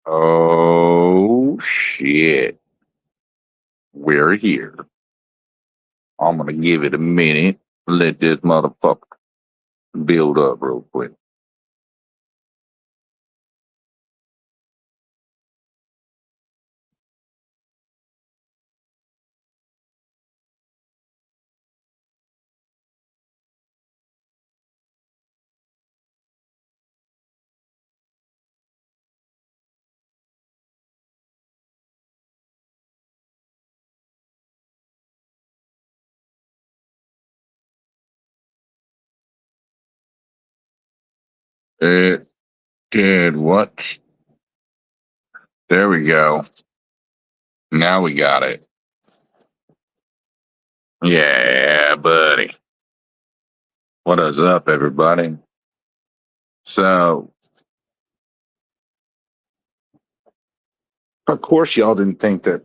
Oh shit. We're here. I'm gonna give it a minute. Let this motherfucker build up real quick. It did what? There we go. Now we got it. Yeah, buddy. What is up, everybody? So, of course, y'all didn't think that,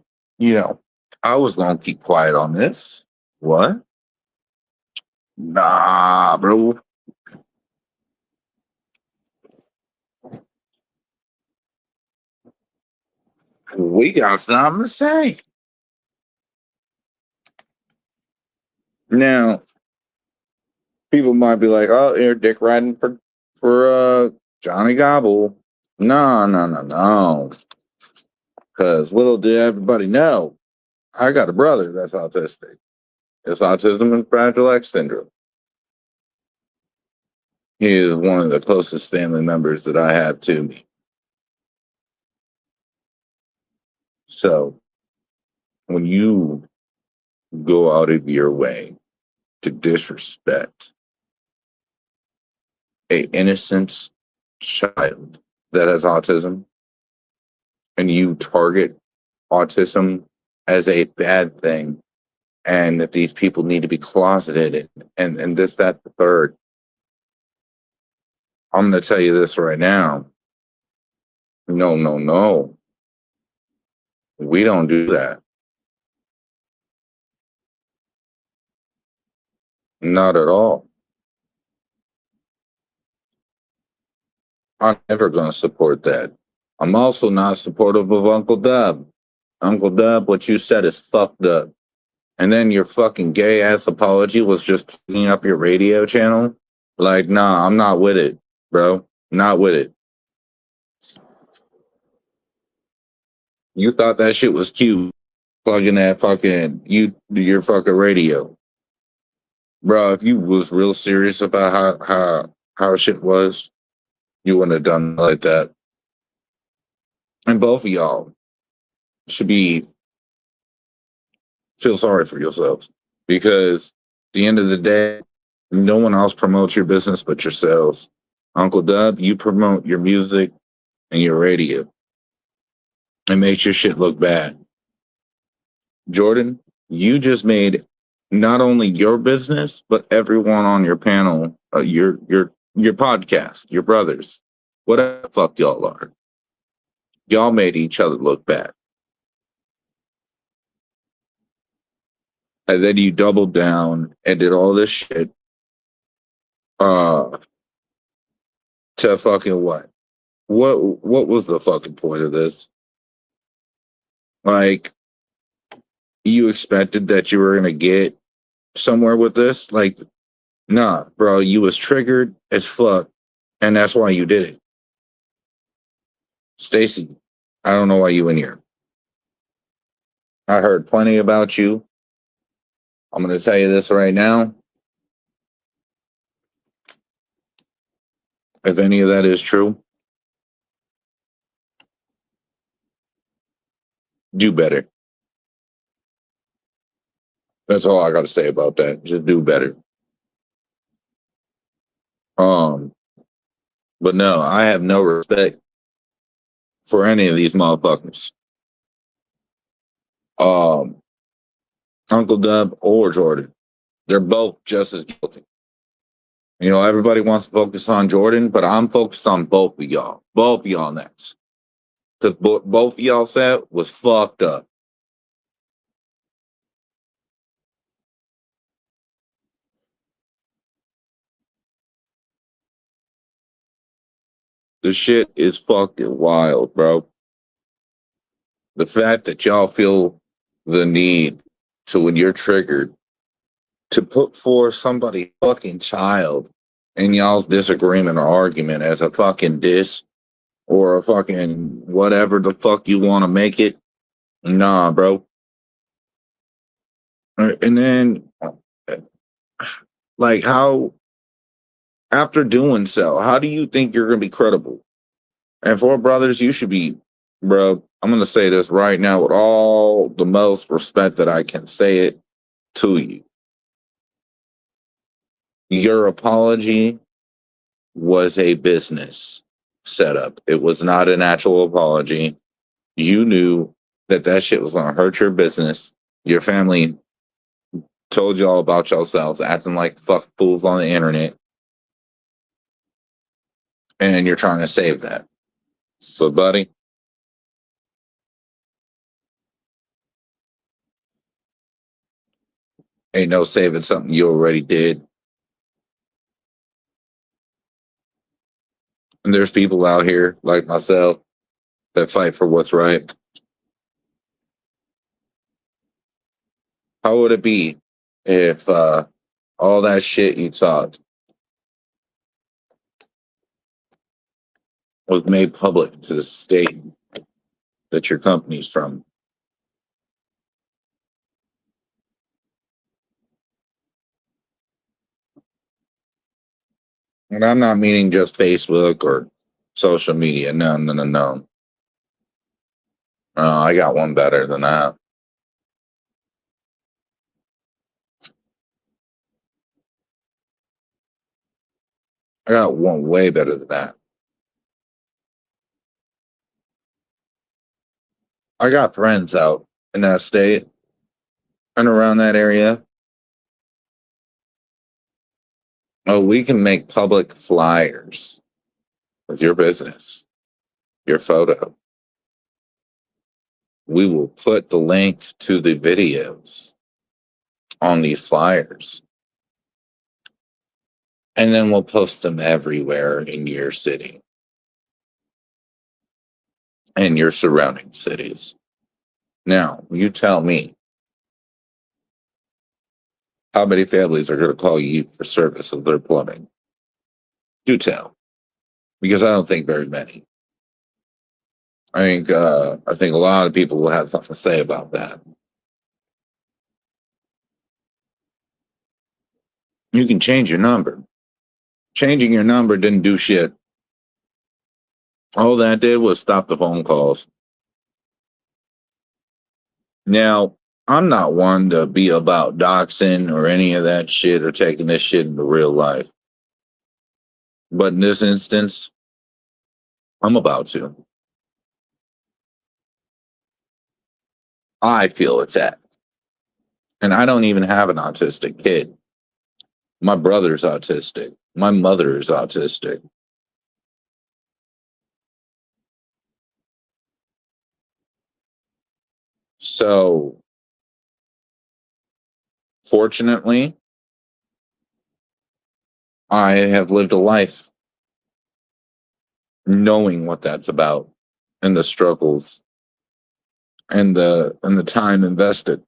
I was gonna keep quiet on this. What? Nah, bro. We got something to say. Now, people might be like, "Oh, you're dick riding for Johnny Gobble." No, no, no, no. Because little did everybody know, I got a brother that's autistic. It's autism and Fragile X syndrome. He is one of the closest family members that I have to me. So when you go out of your way to disrespect a innocent child that has autism, and you target autism as a bad thing, and that these people need to be closeted and this, that, the third. I'm going to tell you this right now. No, no, no. We don't do that. Not at all. I'm never going to support that. I'm also not supportive of Uncle Dub. Uncle Dub, what you said is fucked up. And then your fucking gay ass apology was just picking up your radio channel. Like, nah, I'm not with it, bro. Not with it. You thought that shit was cute, plugging that fucking your fucking radio, bro. If you was real serious about how shit was, you wouldn't have done like that. And both of y'all should be feel sorry for yourselves, because at the end of the day, no one else promotes your business but yourselves. Uncle Dub, you promote your music and your radio. It makes your shit look bad. Jordan, you just made not only your business but everyone on your panel, your podcast, your brothers, whatever the fuck y'all are. Y'all made each other look bad. And then you doubled down and did all this shit uh to fucking what? What was the fucking point of this? Like, you expected that you were gonna get somewhere with this? Like, nah, bro, you was triggered as fuck, and that's why you did it. Stacy, I don't know why you in here. I heard plenty about you. I'm gonna tell you this right now. If any of that is true, do better. That's all I got to say about that. Just do better. Um, but no, I have no respect for any of these motherfuckers. Um, Uncle Dub or Jordan, they're both just as guilty. Everybody wants to focus on Jordan, but I'm focused on both of y'all. Both of y'all next. Because both of y'all said was fucked up. This shit is fucking wild, bro. The fact that y'all feel the need to, when you're triggered, to put forth somebody fucking child in y'all's disagreement or argument as a fucking diss or a fucking whatever the fuck you want to make it. Nah, bro. And then, like, how, after doing so, how do you think you're going to be credible? And for brothers, you should be, bro. I'm going to say this right now with all the most respect that I can say it to you. Your apology was a business setup. It was not an actual apology. You knew that that shit was going to hurt your business. Your family told you all about yourselves, acting like fuck fools on the internet, and you're trying to save that. But, buddy, ain't no saving something you already did. And there's people out here like myself that fight for what's right. How would it be if all that shit you taught was made public to the state that your company's from? And I'm not meaning just Facebook or social media. No, no, no, no. I got one better than that. I got one way better than that. I got friends out in that state and around that area. Oh, we can make public flyers with your business, your photo. We will put the link to the videos on these flyers. And then we'll post them everywhere in your city and your surrounding cities. Now, you tell me how many families are going to call you for service of their plumbing? Do tell, because I don't think very many. I think a lot of people will have something to say about that. You can change your number. Changing your number didn't do shit. All that did was stop the phone calls. Now, I'm not one to be about doxing or any of that shit or taking this shit into real life. But in this instance, I'm about to. I feel attacked. And I don't even have an autistic kid. My brother's autistic. My mother is autistic. So, fortunately, I have lived a life knowing what that's about and the struggles and the time invested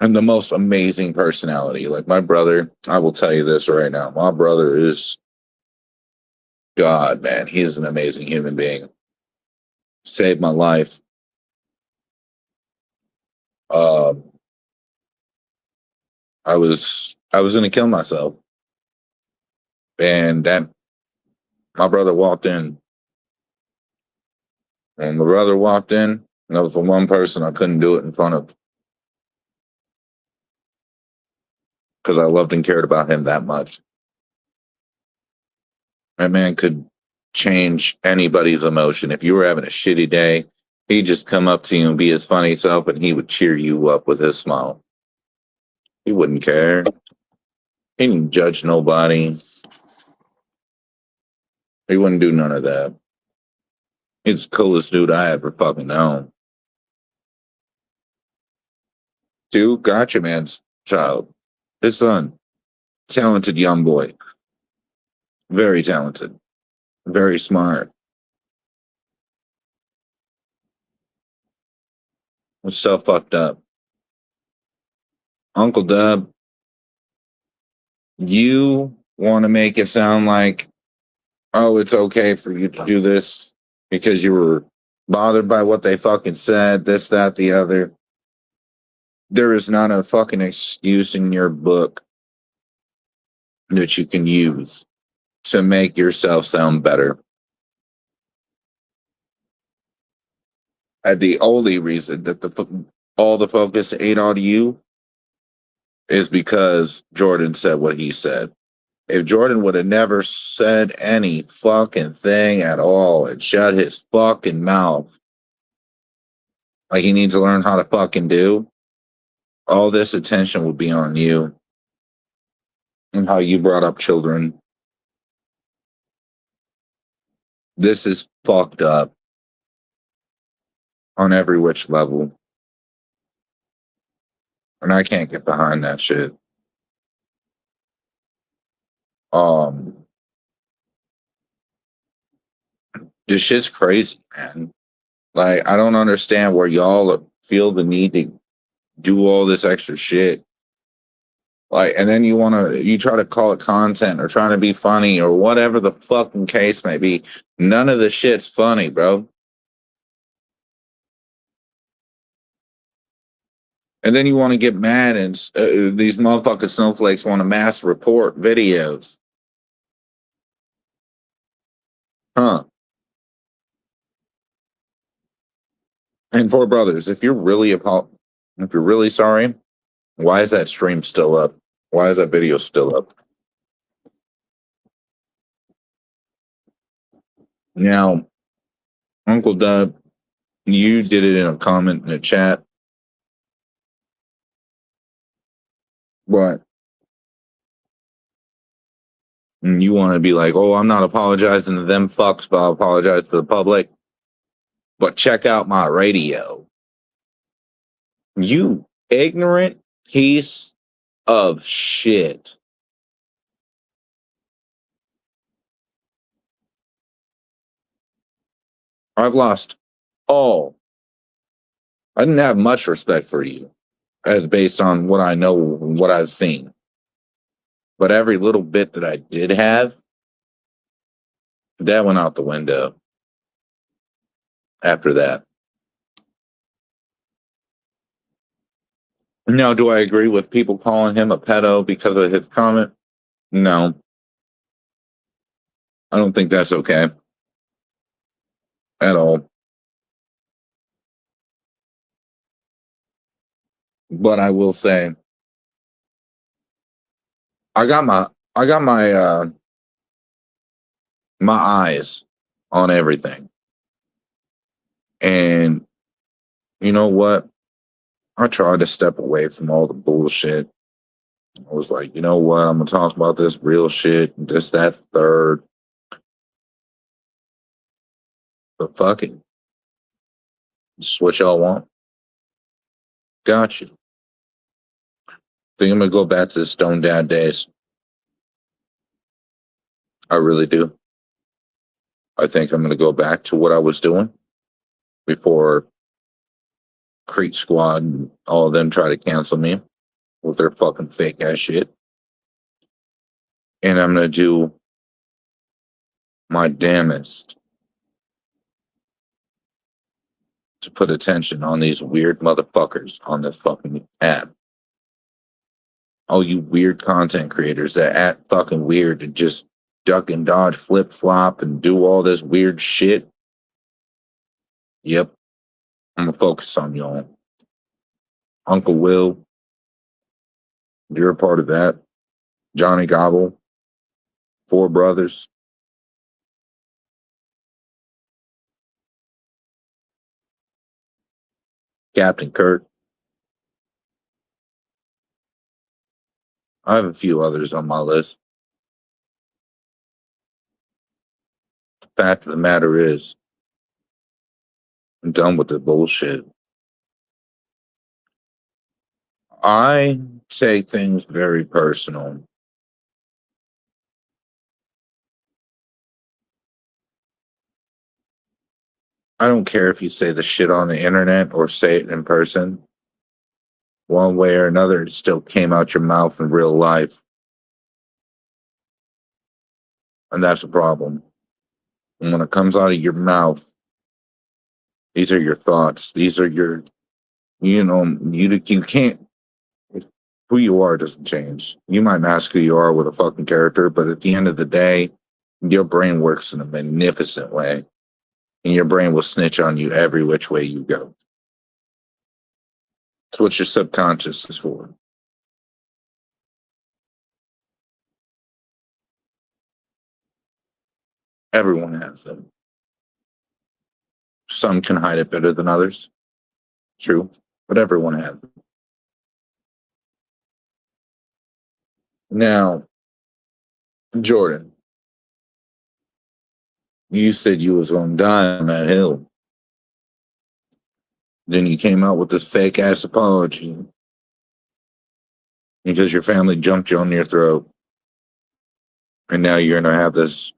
and the most amazing personality. Like my brother, I will tell you this right now. My brother is God, man. He's an amazing human being. Saved my life. Um, I was gonna kill myself, and that my brother walked in. And my brother walked in, and that was the one person I couldn't do it in front of because I loved and cared about him that much. That man could change anybody's emotion. If you were having a shitty day, he'd just come up to you and be his funny self, and he would cheer you up with his smile. He wouldn't care. He didn't judge nobody. He wouldn't do none of that. He's the coolest dude I ever fucking known. Dude, Gotcha Man's child, his son, talented young boy, very talented, very smart. It's so fucked up. Uncle Dub, you want to make it sound like, oh, it's okay for you to do this because you were bothered by what they fucking said, this, that, the other. There is not a fucking excuse in your book that you can use to make yourself sound better. And the only reason that all the focus ain't on you is because Jordan said what he said. If Jordan would have never said any fucking thing at all and shut his fucking mouth like he needs to learn how to fucking do, all this attention would be on you and how you brought up children. This is fucked up on every which level. And I can't get behind that shit. This shit's crazy, man. Like, I don't understand where y'all feel the need to do all this extra shit. Like, and then you try to call it content or trying to be funny or whatever the fucking case may be. None of the shit's funny, bro. And then you want to get mad and these motherfucking snowflakes want to mass report videos. Huh. And Four Brothers, if you're really sorry, why is that stream still up? Why is that video still up? Now, Uncle Dub, you did it in a comment in the chat. But you want to be like, oh, I'm not apologizing to them fucks, but I'll apologize to the public. But check out my radio. You ignorant piece of shit. I've lost all. I didn't have much respect for you as based on what I know and what I've seen. But every little bit that I did have, that went out the window after that. Now, do I agree with people calling him a pedo because of his comment? No. I don't think that's okay at all. But I will say, I got my my eyes on everything. And you know what? I tried to step away from all the bullshit. I was like, you know what? I'm gonna talk about this real shit, this, that, third. But fuck it. This is what y'all want. Got you. Think I'm gonna go back to the Stone Dad days. I really do. I think I'm gonna go back to what I was doing before Creek Squad and all of them try to cancel me with their fucking fake ass shit. And I'm gonna do my damnest to put attention on these weird motherfuckers on this fucking app. All you weird content creators that act fucking weird and just duck and dodge, flip flop, and do all this weird shit. Yep, I'm gonna focus on y'all. Uncle Will, you're a part of that. Johnny Gobble, Four Brothers. Captain Kirk. I have a few others on my list. The fact of the matter is, I'm done with the bullshit. I take things very personal. I don't care if you say the shit on the internet or say it in person. One way or another, it still came out your mouth in real life. And that's a problem. And when it comes out of your mouth, these are your thoughts. These are your, you can't, who you are doesn't change. You might mask who you are with a fucking character, but at the end of the day, your brain works in a magnificent way. And your brain will snitch on you every which way you go. It's what your subconscious is for. Everyone has them. Some can hide it better than others. True. But everyone has them. Now, Jordan, you said you was gonna die on that hill. Then you came out with this fake ass apology because your family jumped you on your throat. And now you're gonna have this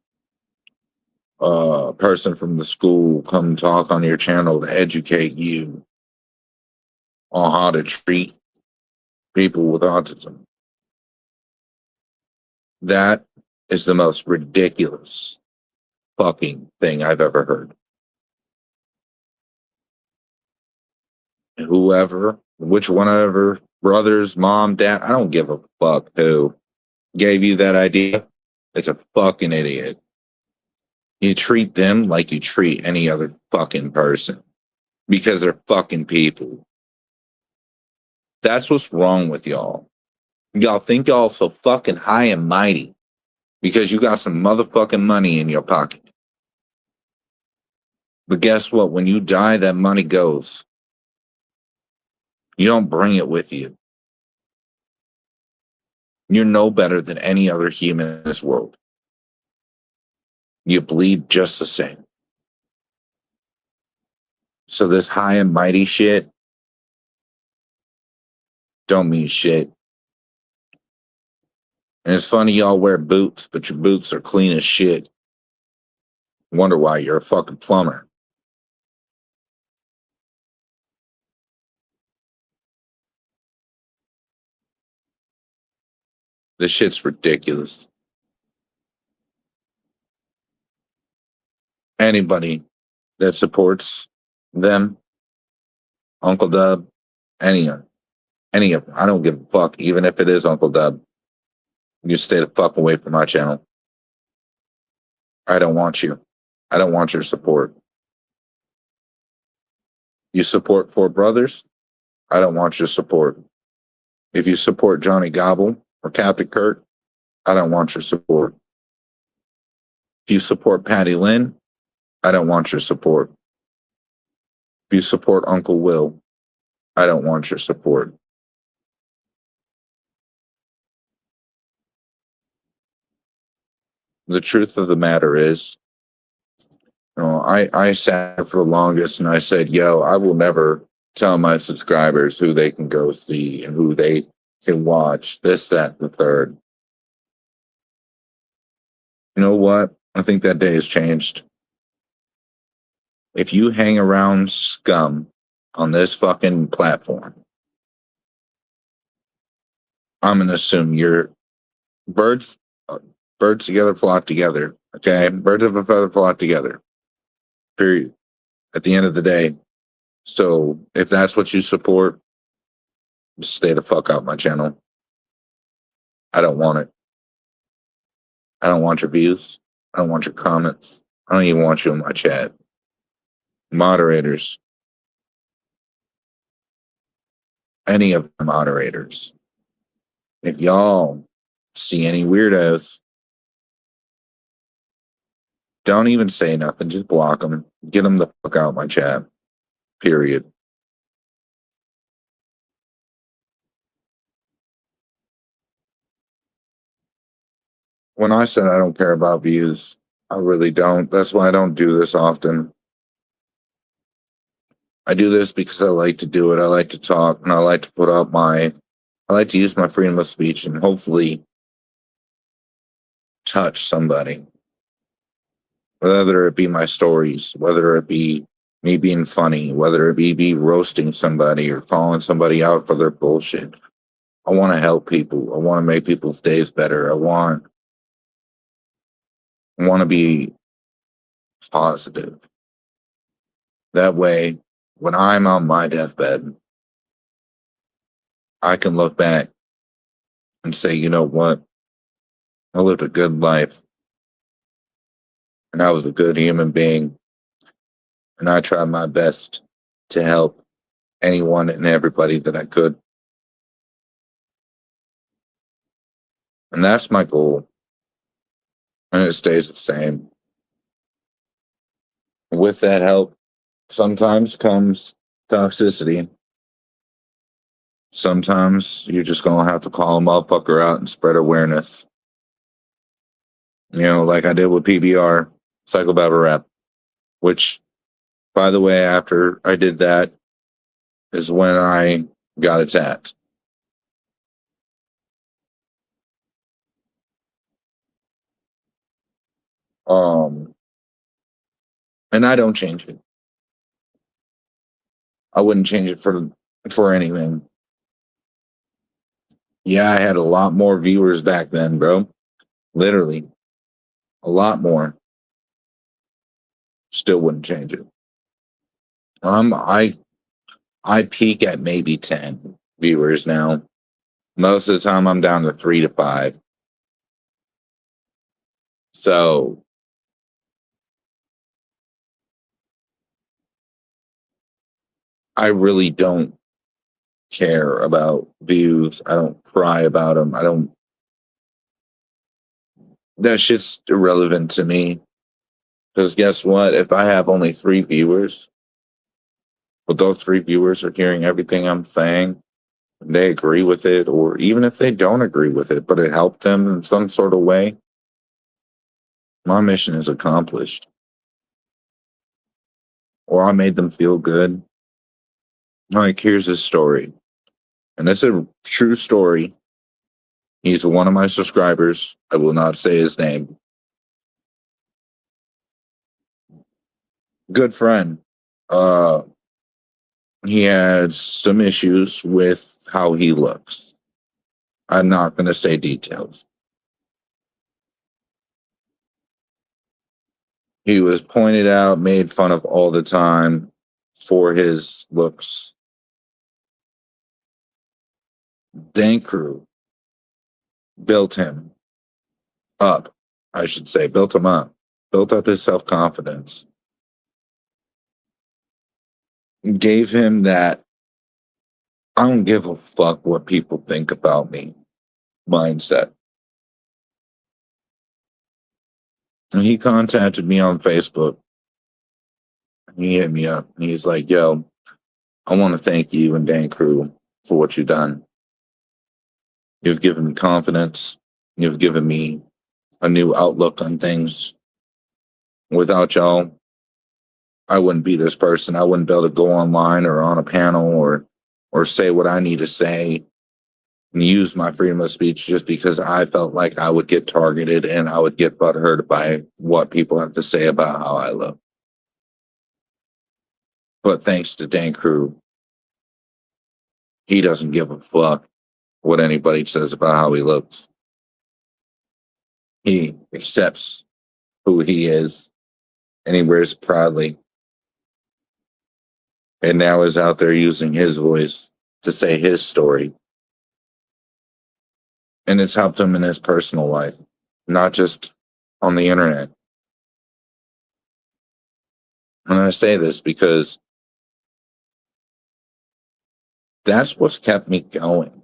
person from the school come talk on your channel to educate you on how to treat people with autism. That is the most ridiculous fucking thing I've ever heard. Whoever, which one ever, brothers, mom, dad, I don't give a fuck who gave you that idea. It's a fucking idiot. You treat them like you treat any other fucking person because they're fucking people. That's what's wrong with y'all. Y'all think y'all so fucking high and mighty because you got some motherfucking money in your pocket. But guess what? When you die, that money goes. You don't bring it with you. You're no better than any other human in this world. You bleed just the same. So this high and mighty shit don't mean shit. And it's funny y'all wear boots, but your boots are clean as shit. Wonder why you're a fucking plumber. This shit's ridiculous. Anybody that supports them, Uncle Dub, any of them, I don't give a fuck, even if it is Uncle Dub. You stay the fuck away from my channel. I don't want you. I don't want your support. You support Four Brothers? I don't want your support. If you support Johnny Gobble or Captain Kurt, I don't want your support. If you support Patty Lynn, I don't want your support. If you support Uncle Will, I don't want your support. The truth of the matter is, I sat for the longest and I said, yo, I will never tell my subscribers who they can go see and who they can watch, this, that, the third. You know what? I think that day has changed. If you hang around scum on this fucking platform, I'm going to assume you're birds, birds together flock together. Okay. Birds of a feather flock together. Period. At the end of the day. So if that's what you support, just stay the fuck out my channel. I don't want it. I don't want your views. I don't want your comments. I don't even want you in my chat. Moderators. Any of the moderators. If y'all see any weirdos, don't even say nothing. Just block them. Get them the fuck out of my chat. Period. When I said I don't care about views, I really don't. That's why I don't do this often. I do this because I like to do it. I like to talk and I like to put out I like to use my freedom of speech and hopefully touch somebody. Whether it be my stories, whether it be me being funny, whether it be roasting somebody or calling somebody out for their bullshit. I want to help people. I want to make people's days better. I want to be positive. That way, when I'm on my deathbed, I can look back and say, you know what? I lived a good life and I was a good human being and I tried my best to help anyone and everybody that I could. And that's my goal. And it stays the same. With that help, sometimes comes toxicity. Sometimes you're just going to have to call a motherfucker out and spread awareness. Like I did with PBR, Psycho Battle Rap, which, by the way, after I did that is when I got attacked. Um, and I don't change it. I wouldn't change it for anything. Yeah, I had a lot more viewers back then, bro. Literally, a lot more. Still wouldn't change it. I peak at maybe 10 viewers now. Most of the time, I'm down to 3 to 5. So I really don't care about views. I don't cry about them. I don't. That shit's irrelevant to me. Because guess what? If I have only 3 viewers, but those 3 viewers are hearing everything I'm saying, and they agree with it, or even if they don't agree with it, but it helped them in some sort of way, my mission is accomplished. Or I made them feel good. Like, here's his story. And it's a true story. He's one of my subscribers. I will not say his name. Good friend. Uh, he has some issues with how he looks. I'm not going to say details. He was pointed out, made fun of all the time for his looks. Dank Crew built him up, I should say, built him up, built up his self confidence, gave him that I don't give a fuck what people think about me mindset. And he contacted me on Facebook. He hit me up. He's like, yo, I want to thank you and Dan Crew for what you've done. You've given me confidence. You've given me a new outlook on things. Without y'all, I wouldn't be this person. I wouldn't be able to go online or on a panel or say what I need to say and use my freedom of speech just because I felt like I would get targeted and I would get butthurt by what people have to say about how I look. But thanks to Dan Crew, he doesn't give a fuck what anybody says about how he looks. He accepts who he is and he wears it proudly. And now is out there using his voice to say his story. And it's helped him in his personal life, not just on the internet. And I say this because that's what's kept me going.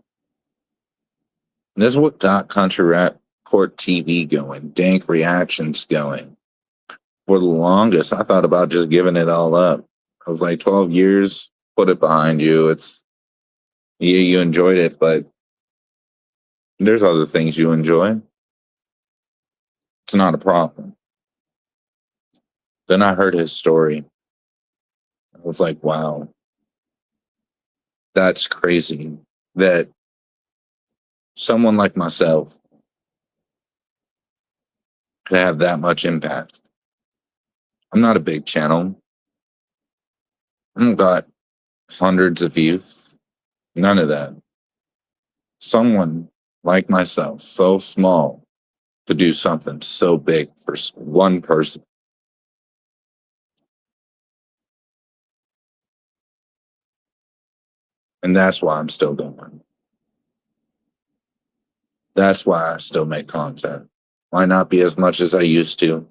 This is what got Country Rap Court TV going, Dank Reactions going. For the longest, I thought about just giving it all up. I was like, 12 years, put it behind you. You enjoyed it, but there's other things you enjoy. It's not a problem. Then I heard his story. I was like, wow, that's crazy that someone like myself could have that much impact. I'm not a big channel. got hundreds of views. None of that. Someone like myself, so small, to do something so big for one person. And that's why I'm still going. That's why I still make content. Might not be as much as I used to,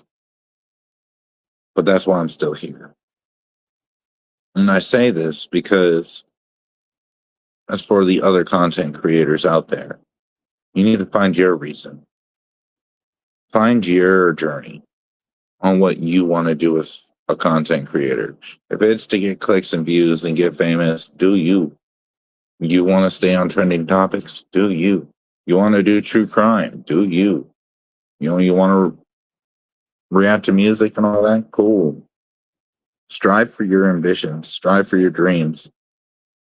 but that's why I'm still here. And I say this because, as for the other content creators out there, you need to find your reason. Find your journey on what you want to do as a content creator. If it's to get clicks and views and get famous, do you. You want to stay on trending topics? Do you. You want to do true crime? Do you. You want to react to music and all that? Cool. Strive for your ambitions, strive for your dreams.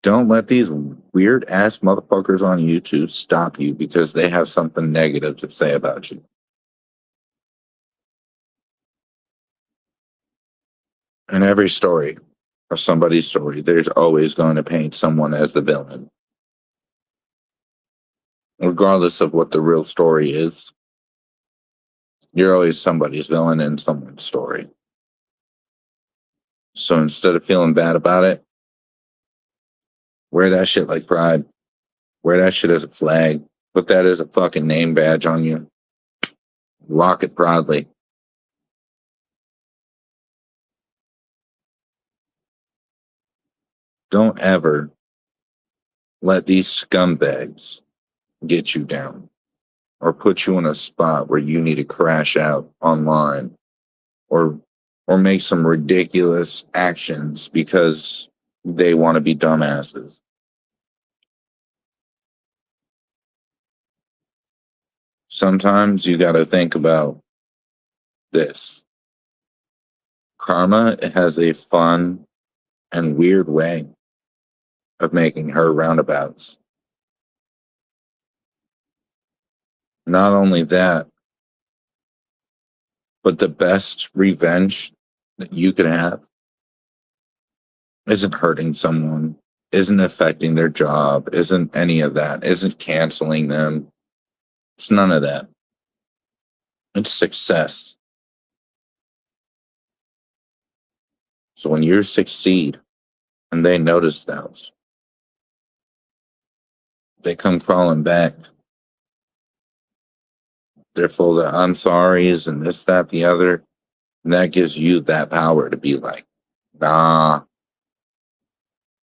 Don't let these weird ass motherfuckers on YouTube stop you because they have something negative to say about you. In every story or somebody's story, there's always going to paint someone as the villain. Regardless of what the real story is, you're always somebody's villain in someone's story. So instead of feeling bad about it, wear that shit like pride. Wear that shit as a flag. Put that as a fucking name badge on you. Rock it proudly. Don't ever let these scumbags get you down or put you in a spot where you need to crash out online or make some ridiculous actions because they want to be dumbasses. Sometimes you got to think about this. Karma has a fun and weird way of making her roundabouts. Not only that, but the best revenge that you can have isn't hurting someone, isn't affecting their job, isn't any of that, isn't canceling them. It's none of that. It's success. So when you succeed and they notice that, they come crawling back. They're full of I'm sorry's and this, that, the other. And that gives you that power to be like, nah,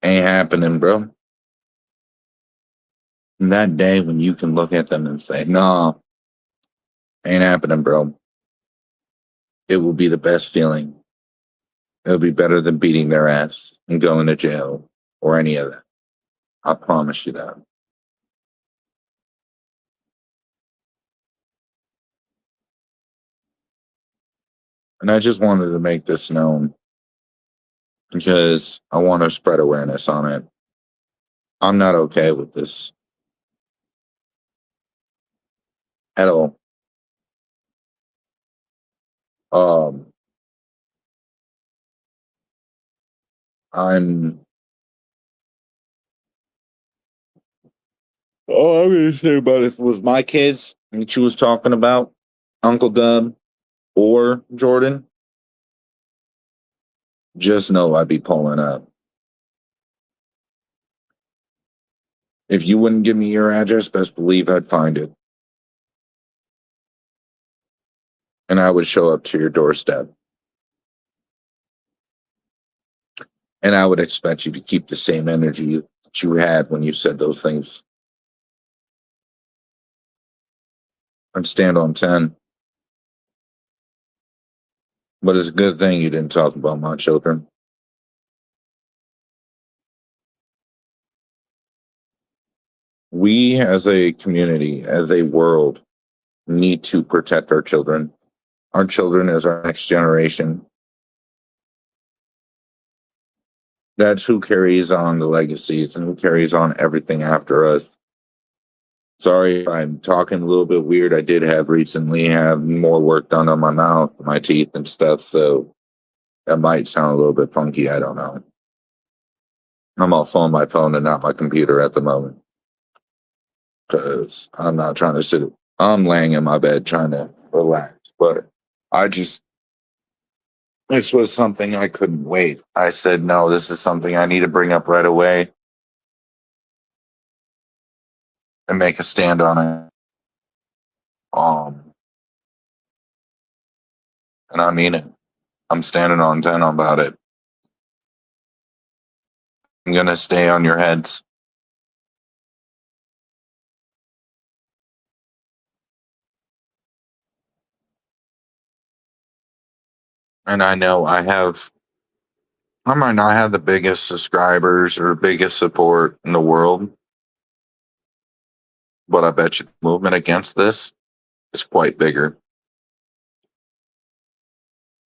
ain't happening, bro. And that day when you can look at them and say, nah, ain't happening, bro, it will be the best feeling. It'll be better than beating their ass and going to jail or any of that. I promise you that. And I just wanted to make this known because I want to spread awareness on it. I'm not okay with this at all. Um, I'm all I'm gonna say about it was my kids and she was talking about Uncle Dub or Jordan. Just know I'd be pulling up. If you wouldn't give me your address, best believe I'd find it. And I would show up to your doorstep. And I would expect you to keep the same energy that you had when you said those things. I'd stand on 10. But it's a good thing you didn't talk about my children. We as a community, as a world, need to protect our children. Our children is our next generation. That's who carries on the legacies and who carries on everything after us. Sorry if I'm talking a little bit weird. I did recently have more work done on my mouth, my teeth and stuff, so that might sound a little bit funky. I don't know. I'm also on my phone and not my computer at the moment because I'm not trying to sit. I'm laying in my bed trying to relax, but I just, this was something I couldn't wait. I said, no, this is something I need to bring up right away and make a stand on it. Um, and I mean it. I'm standing on 10 about it. I'm going to stay on your heads. And I know I might not have the biggest subscribers or biggest support in the world, but I bet you the movement against this is quite bigger.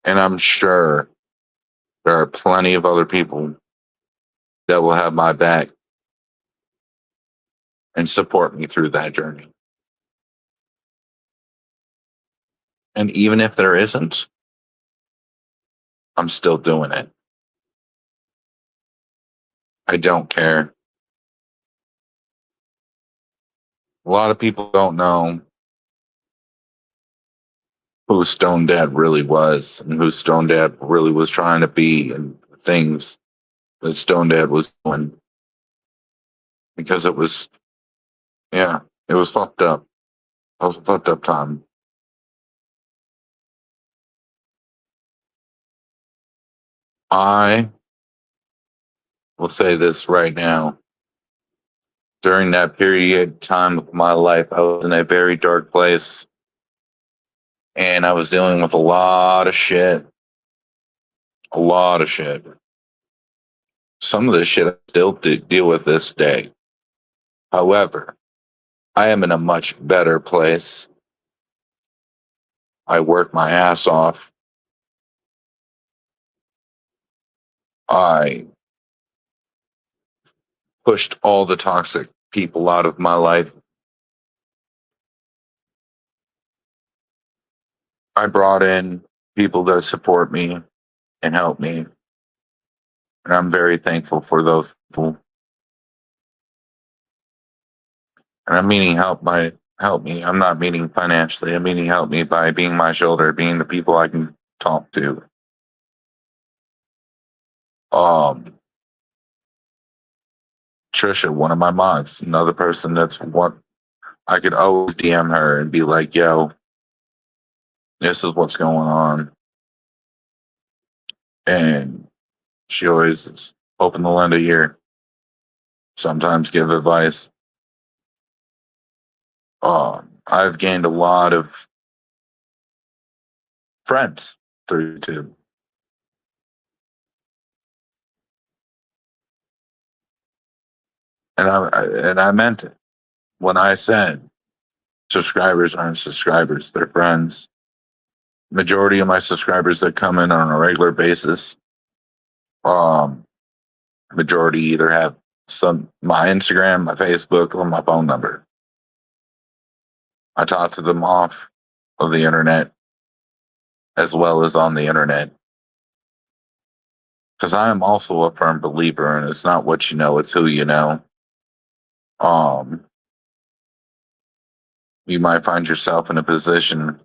And I'm sure there are plenty of other people that will have my back and support me through that journey. And even if there isn't, I'm still doing it. I don't care. A lot of people don't know who Stone Dad really was and who Stone Dad really was trying to be and things that Stone Dad was doing because it was, yeah, it was fucked up. It was a fucked up time. I will say this right now. During that period of time of my life, I was in a very dark place and I was dealing with a lot of shit. A lot of shit. Some of this shit I still deal with this day. However, I am in a much better place. I work my ass off. I pushed all the toxic people out of my life. I brought in people that support me and help me. And I'm very thankful for those people. And I'm meaning help me. I'm not meaning financially. I'm meaning help me by being my shoulder, being the people I can talk to. Um, Trisha, one of my mods, another person that's what I could always DM her and be like, yo, this is what's going on. And she always is open to lend a ear. Sometimes give advice. I've gained a lot of friends through YouTube. And I meant it when I said subscribers aren't subscribers, they're friends. Majority of my subscribers that come in on a regular basis, um, majority either have my Instagram, my Facebook, or my phone number. I talk to them off of the internet as well as on the internet. Because I am also a firm believer, and it's not what you know, it's who you know. Um, you might find yourself in a position,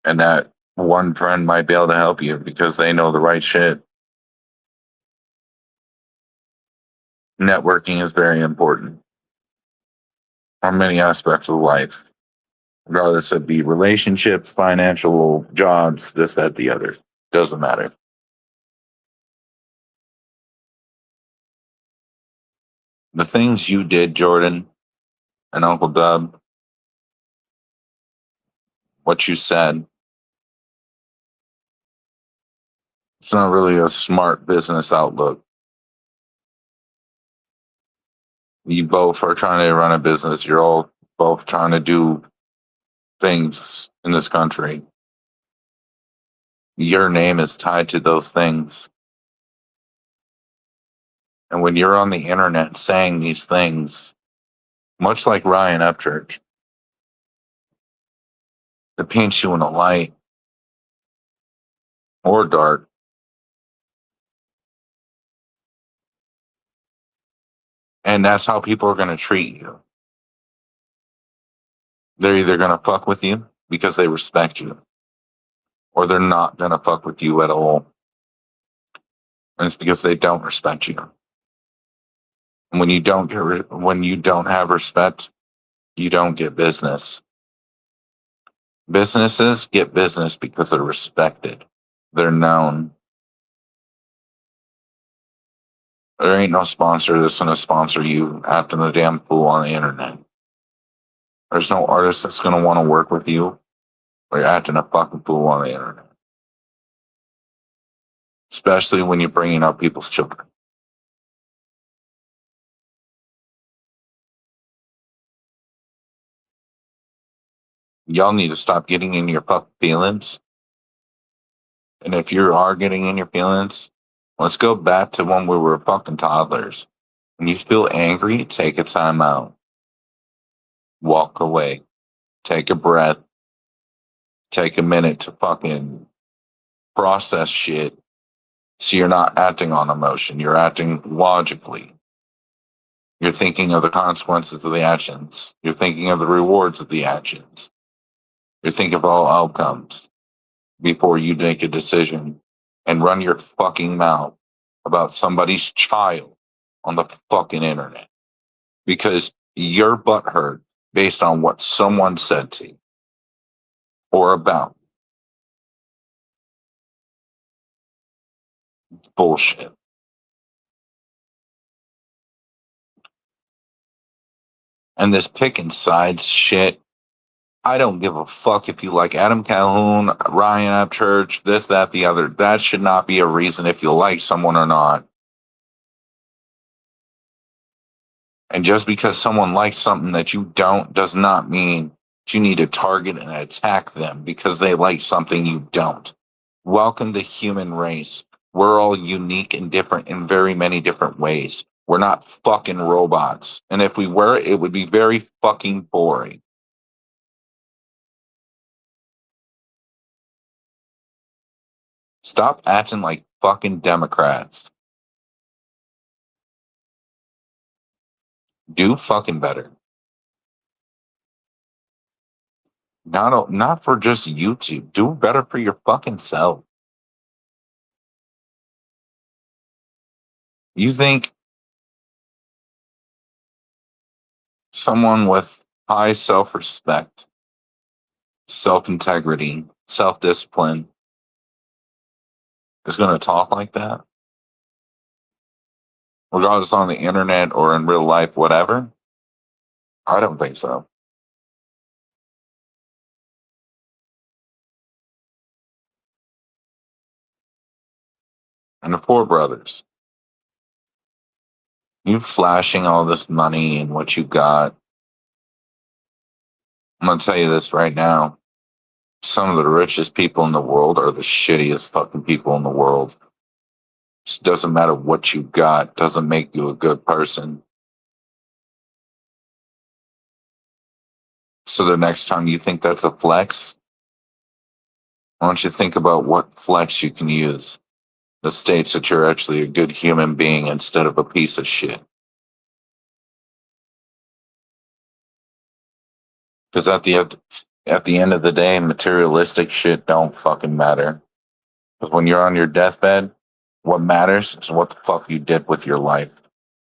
and that one friend might be able to help you because they know the right shit. Networking is very important on many aspects of life, regardless of be relationships, financial, jobs, this, that, the other. Doesn't matter. The things you did, Jordan and Uncle Dub, what you said, it's not really a smart business outlook. You both are trying to run a business. You're all both trying to do things in this country. Your name is tied to those things. And when you're on the internet saying these things, much like Ryan Upchurch, it paints you in a light or dark. And that's how people are going to treat you. They're either going to fuck with you because they respect you, or they're not going to fuck with you at all. And it's because they don't respect you. And when you don't when you don't have respect, you don't get business. Businesses get business because they're respected. They're known. There ain't no sponsor that's going to sponsor you acting a damn fool on the internet. There's no artist that's going to want to work with you or you're acting a fucking fool on the internet. Especially when you're bringing up people's children. Y'all need to stop getting in your fucking feelings. And if you are getting in your feelings, let's go back to when we were fucking toddlers. When you feel angry, take a time out. Walk away. Take a breath. Take a minute to fucking process shit so you're not acting on emotion. You're acting logically. You're thinking of the consequences of the actions. You're thinking of the rewards of the actions. You're thinking of all outcomes before you make a decision and run your fucking mouth about somebody's child on the fucking internet because you're butthurt based on what someone said to you or about. Bullshit. And this picking sides shit, I don't give a fuck if you like Adam Calhoun, Ryan Upchurch, this, that, the other. That should not be a reason if you like someone or not. And just because someone likes something that you don't does not mean that you need to target and attack them because they like something you don't. Welcome to human race. We're all unique and different in very many different ways. We're not fucking robots. And if we were, it would be very fucking boring. Stop acting like fucking Democrats. Do fucking better. Not for just YouTube. Do better for your fucking self. You think someone with high self-respect, self-integrity, self-discipline is going to talk like that? Regardless on the internet or in real life, whatever? I don't think so. And the Four Brothers, you flashing all this money and what you got. I'm going to tell you this right now. Some of the richest people in the world are the shittiest fucking people in the world. It doesn't matter what you got, doesn't make you a good person. So the next time you think that's a flex, why don't you think about what flex you can use that states that you're actually a good human being instead of a piece of shit? Because at the end of the day, materialistic shit don't fucking matter. Because when you're on your deathbed, what matters is what the fuck you did with your life.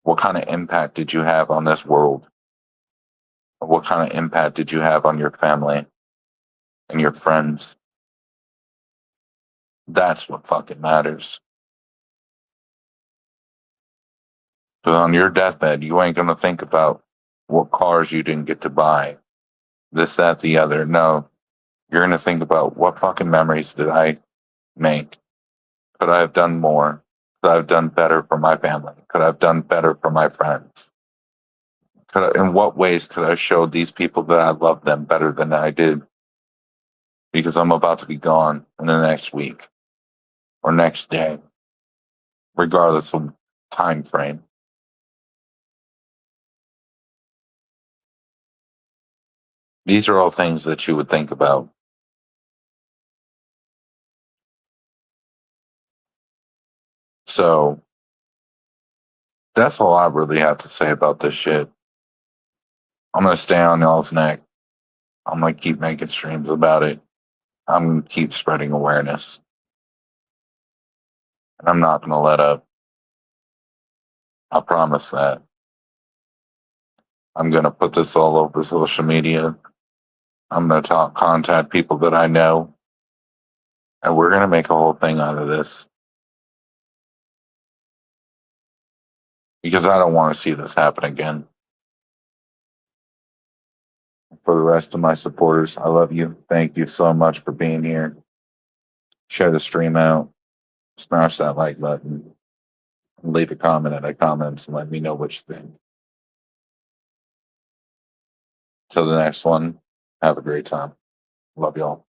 What kind of impact did you have on this world? What kind of impact did you have on your family and your friends? That's what fucking matters. Because on your deathbed, you ain't gonna think about what cars you didn't get to buy, this, that, the other. No, you're gonna think about what fucking memories did I make? Could I have done more? Could I have done better for my family? Could I have done better for my friends? In what ways could I show these people that I love them better than I did? Because I'm about to be gone in the next week or next day, regardless of time frame. These are all things that you would think about. So That's all I really have to say about this shit. I'm gonna stay on y'all's neck. I'm gonna keep making streams about it. I'm gonna keep spreading awareness. And I'm not gonna let up. I promise that. I'm gonna put this all over social media. I'm gonna contact people that I know, and we're gonna make a whole thing out of this. Because I don't want to see this happen again. For the rest of my supporters, I love you. Thank you so much for being here. Share the stream out. Smash that like button. Leave a comment in the comments and let me know what you think. Till the next one, have a great time. Love y'all.